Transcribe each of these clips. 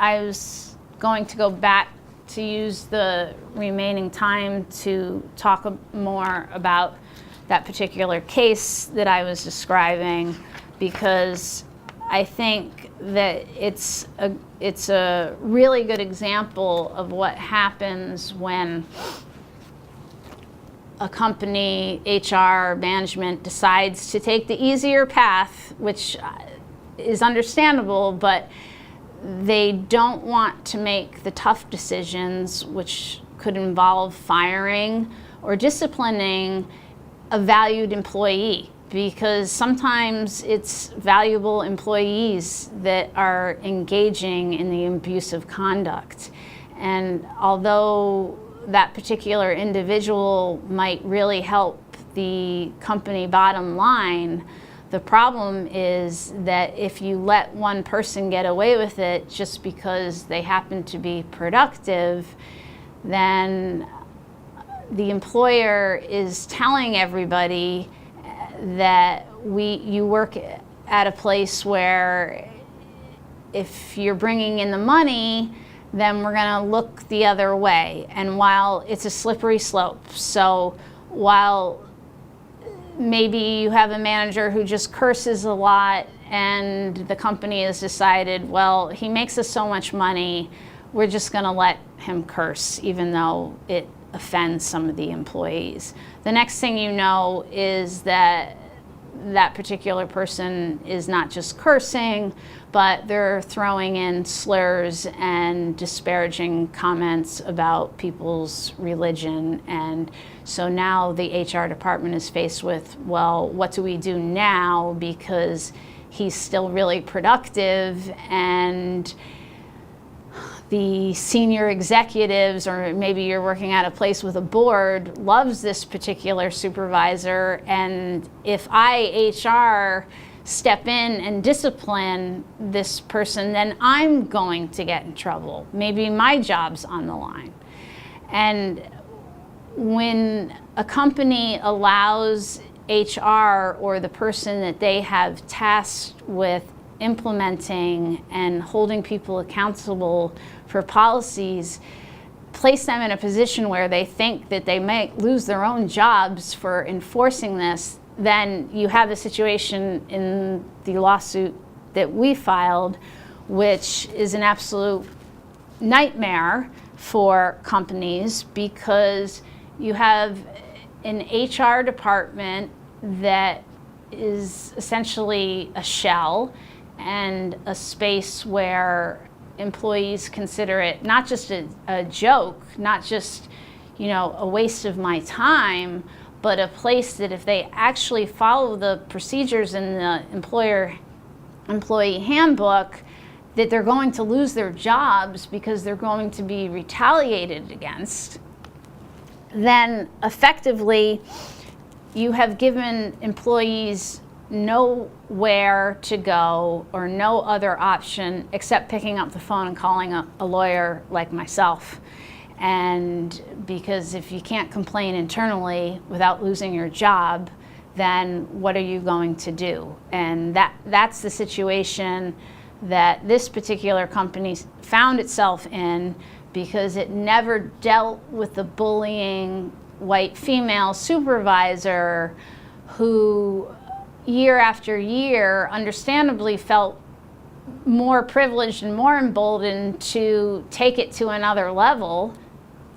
I was going to go back to use the remaining time to talk more about that particular case that I was describing, because I think that it's a really good example of what happens when a company, HR, management decides to take the easier path, which is understandable, but they don't want to make the tough decisions, which could involve firing or disciplining a valued employee, because sometimes it's valuable employees that are engaging in the abusive conduct. And although that particular individual might really help the company bottom line, the problem is that if you let one person get away with it just because they happen to be productive, then the employer is telling everybody that you work at a place where if you're bringing in the money, then we're going to look the other way. And while it's a slippery slope, so while maybe you have a manager who just curses a lot and the company has decided, well, he makes us so much money, we're just going to let him curse, even though it offends some of the employees. The next thing you know is that that particular person is not just cursing, but they're throwing in slurs and disparaging comments about people's religion. And so now the HR department is faced with, well, what do we do now? Because he's still really productive, and the senior executives, or maybe you're working at a place with a board, loves this particular supervisor, and if I, HR, step in and discipline this person, then I'm going to get in trouble. Maybe my job's on the line. And when a company allows HR or the person that they have tasked with implementing and holding people accountable for policies, place them in a position where they think that they might lose their own jobs for enforcing this, then you have a situation in the lawsuit that we filed, which is an absolute nightmare for companies, because you have an HR department that is essentially a shell and a space where employees consider it not just a joke, not just, a waste of my time, but a place that if they actually follow the procedures in the employee handbook, that they're going to lose their jobs because they're going to be retaliated against, then effectively you have given employees nowhere to go or no other option except picking up the phone and calling a lawyer like myself. And because if you can't complain internally without losing your job, then what are you going to do? And that's the situation that this particular company found itself in, because it never dealt with the bullying white female supervisor who year after year understandably felt more privileged and more emboldened to take it to another level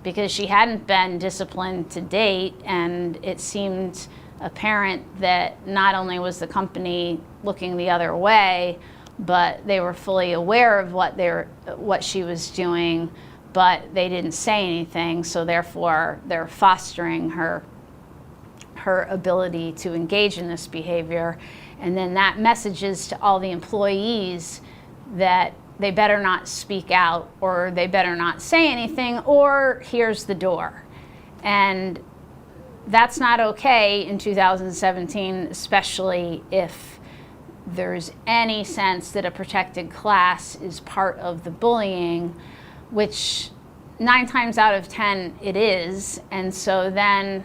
because she hadn't been disciplined to date, and it seemed apparent that not only was the company looking the other way, but they were fully aware of what she was doing, but they didn't say anything, so therefore they're fostering her ability to engage in this behavior. And then that messages to all the employees that they better not speak out, or they better not say anything, or here's the door. And that's not okay in 2017, especially if there's any sense that a protected class is part of the bullying, which 9 times out of 10 it is. And so then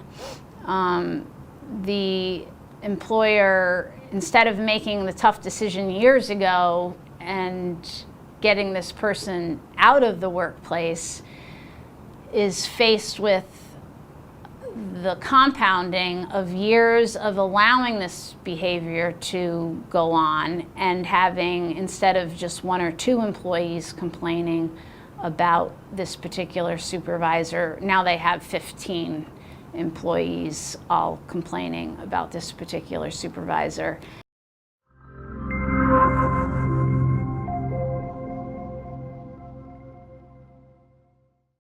the employer, instead of making the tough decision years ago and getting this person out of the workplace is faced with the compounding of years of allowing this behavior to go on and having, instead of just 1 or 2 employees complaining about this particular supervisor, now they have 15 employees all complaining about this particular supervisor.